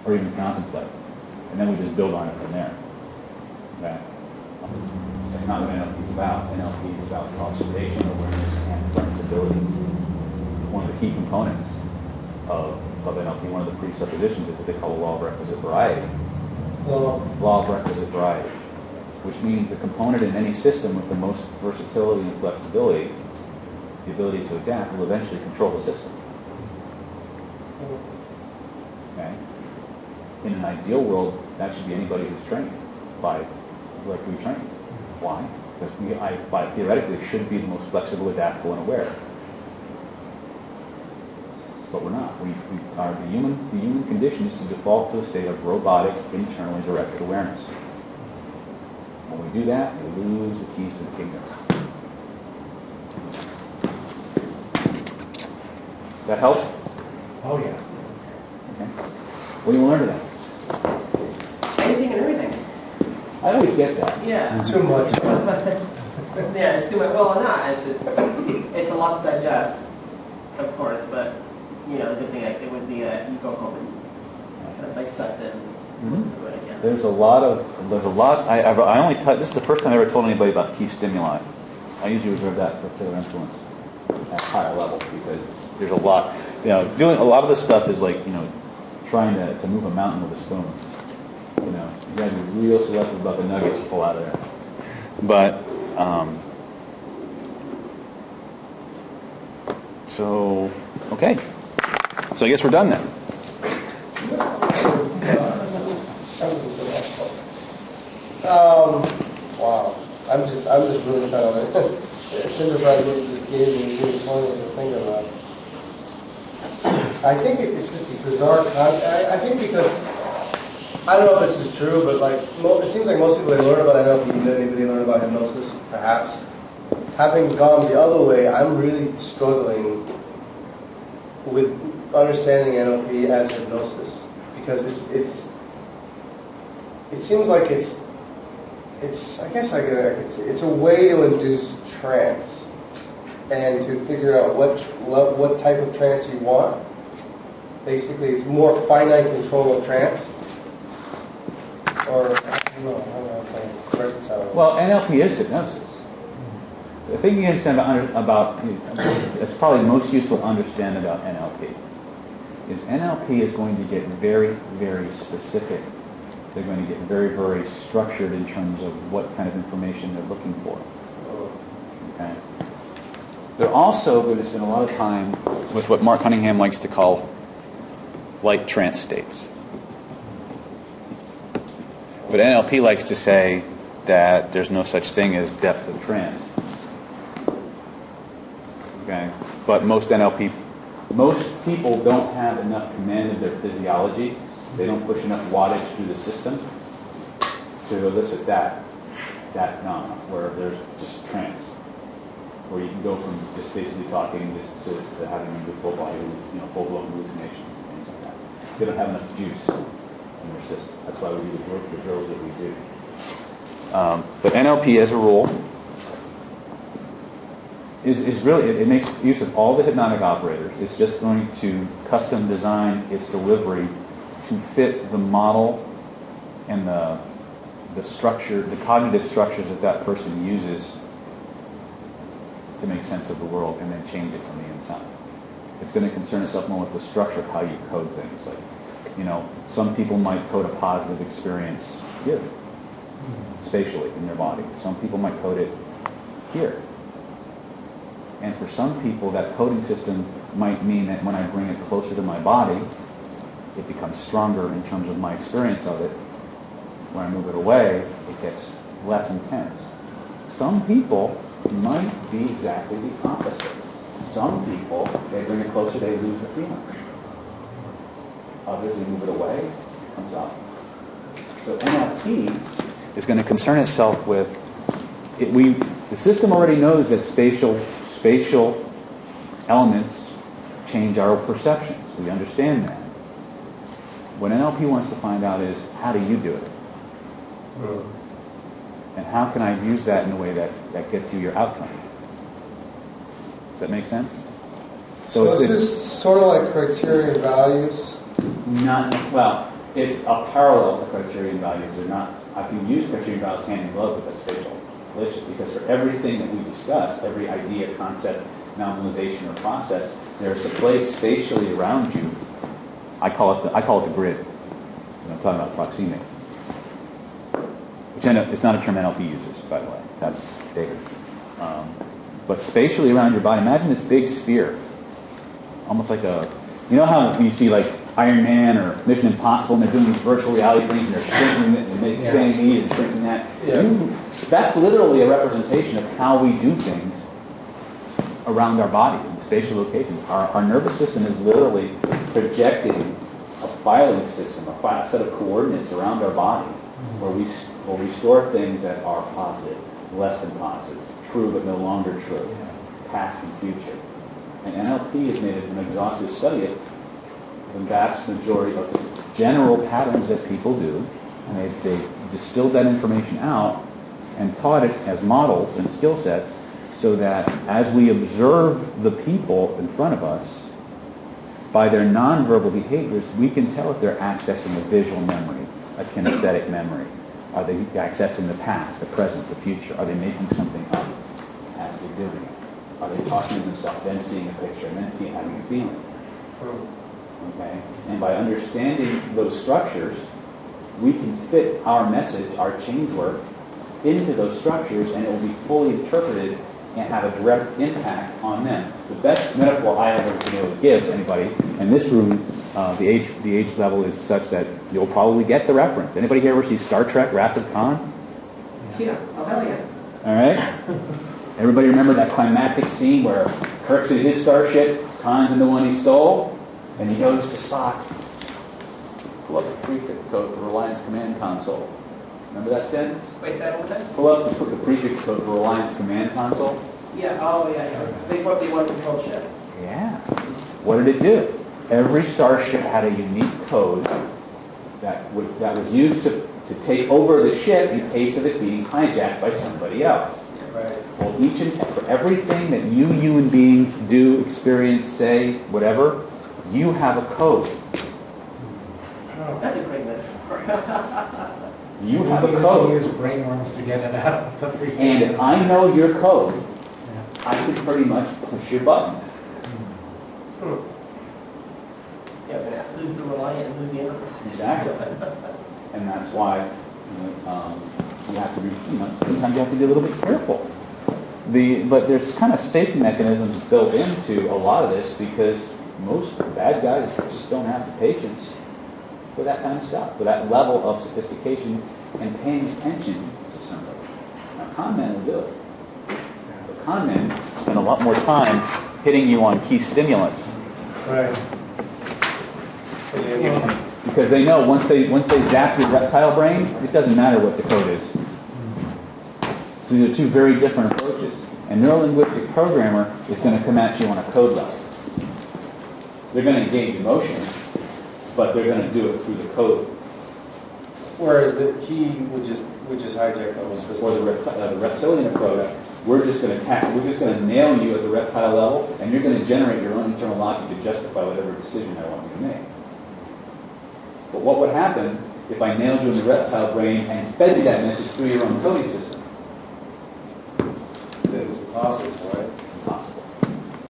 or even contemplate. And then we just build on it from there. Okay? That's not what NLP is about. NLP is about observation, awareness, and flexibility. One of the key components of NLP, one of the presuppositions is what they call the law of requisite variety. Law of requisite variety, which means the component in any system with the most versatility and flexibility, the ability to adapt, will eventually control the system. Okay? In an ideal world, that should be anybody who's trained like we train. Why? Because by theoretically should be the most flexible, adaptable, and aware. But we're not. The human condition is to default to a state of robotic, internally directed awareness. When we do that, we lose the keys to the kingdom. Does that help? Oh, yeah. Okay. What do you want to learn today? Anything and everything. I always get that. Yeah. Too much. Yeah, it's too much. Well, not. It's a lot to digest, of course, but, you know, the good thing it would be you go home and kind of dissect it and look through it again. There's a lot. I only this is the first time I ever told anybody about key stimuli. I usually reserve that for killer influence at higher level because there's a lot. You know, doing a lot of this stuff is like, you know, trying to move a mountain with a spoon. You know, you got to be real selective about the nuggets you pull out of there. But so okay. So I guess we're done then. Wow. I'm just really trying to synthesize what you just gave me. Really funny to think about. I think it's just a bizarre concept. I think because I don't know if this is true, but like it seems like most people they learn about NLP, they learn about hypnosis, perhaps. Having gone the other way, I'm really struggling with understanding NLP as hypnosis because it seems like it's I guess I could say it's a way to induce trance and to figure out what type of trance you want. Basically, it's more finite control of trance. Or I don't know how to reconcile it. Well, NLP is hypnosis. The thing you understand about it's probably most useful to understand about NLP is NLP is going to get very, very specific. They're going to get very, very structured in terms of what kind of information they're looking for. Okay. They're also going to spend a lot of time with what Mark Cunningham likes to call light trance states. But NLP likes to say that there's no such thing as depth of trance. Okay? But most people don't have enough command of their physiology. They don't push enough wattage through the system to elicit that phenomenon where there's just trance, where you can go from just basically talking just to having a full body, full-blown hallucinations and things like that. They don't have enough juice in their system. That's why we do the drills that we do. But NLP, as a rule, is really, it makes use of all the hypnotic operators. It's just going to custom design its delivery to fit the model and the structure, the cognitive structures that person uses to make sense of the world and then change it from the inside. It's going to concern itself more with the structure of how you code things. Like, some people might code a positive experience here, spatially in their body. Some people might code it here. And for some people, that coding system might mean that when I bring it closer to my body, it becomes stronger in terms of my experience of it. When I move it away, it gets less intense. Some people might be exactly the opposite. Some people, they bring it closer, they lose the feeling. Others, they move it away, it comes up. So NLP is going to concern itself with, the system already knows that spatial elements change our perceptions. We understand that. What NLP wants to find out is, how do you do it? And how can I use that in a way that gets you your outcome? Does that make sense? So is this sort of like criterion values? Not well. It's a parallel to criterion values. They're not, I can use criterion values hand in glove with a spatial relation, because for everything that we discuss, every idea, concept, nominalization, or process, there's a place spatially around you. I call it the grid. I'm talking about proxemics. Which I know, it's not a term NLP uses, by the way. That's bigger. But spatially around your body, imagine this big sphere. Almost like you know how you see like Iron Man or Mission Impossible and they're doing these virtual reality things and they're shrinking it and expanding it and shrinking that? Yeah. That's literally a representation of how we do things around our body in spatial locations. Our nervous system is literally projecting a filing system, a set of coordinates around our body where we store things that are positive, less than positive, true but no longer true, past and future. And NLP has made an exhaustive study of the vast majority of the general patterns that people do, and they distilled that information out and taught it as models and skill sets so that as we observe the people in front of us, by their nonverbal behaviors, we can tell if they're accessing a visual memory, a kinesthetic memory. Are they accessing the past, the present, the future? Are they making something up as they're doing it? Are they talking to themselves, then seeing a picture, and then having a feeling? Okay? And by understanding those structures, we can fit our message, our change work, into those structures, and it will be fully interpreted and have a direct impact on them. The best metaphor I have ever been able to give to anybody in this room, the age level is such that you'll probably get the reference. Anybody here ever see Star Trek Wrath of Khan? Yeah, oh hell yeah. All right? Everybody remember that climactic scene where Kirk's in his starship, Khan's in the one he stole, and he goes to Spock, pull up the prefix code for Reliance Command Console. Remember that sentence? Wait, say that one more time? Pull up the prefix code for Reliance Command Console. Yeah, oh yeah. They want to control ship. Yeah. What did it do? Every starship had a unique code that was used to take over the ship in case of it being hijacked by somebody else. Right. Well, for everything that you human beings do, experience, say, whatever, you have a code. That's a great metaphor. You have a code. Use brainworms to get it out of the freaking. And if I know your code, I can pretty much push your buttons. Yeah, I'm going to ask who's the Reliant and who's the Enterprise. Exactly. And that's why you have to be, sometimes you have to be a little bit careful. But there's kind of safety mechanisms built into a lot of this because most bad guys just don't have the patience for that kind of stuff, for that level of sophistication and paying attention to somebody. Now, con men will do it. But con men spend a lot more time hitting you on key stimulus. Right. Because they know once they zap your reptile brain, it doesn't matter what the code is. So these are two very different approaches. A neurolinguistic programmer is going to come at you on a code level. They're going to engage emotion, but they're going to do it through the code. Whereas the key would just hijack the whole system. For the reptilian approach, we're just going to nail you at the reptile level, and you're going to generate your own internal logic to justify whatever decision I want you to make. But what would happen if I nailed you in the reptile brain and fed you that message through your own coding system? Then it's impossible for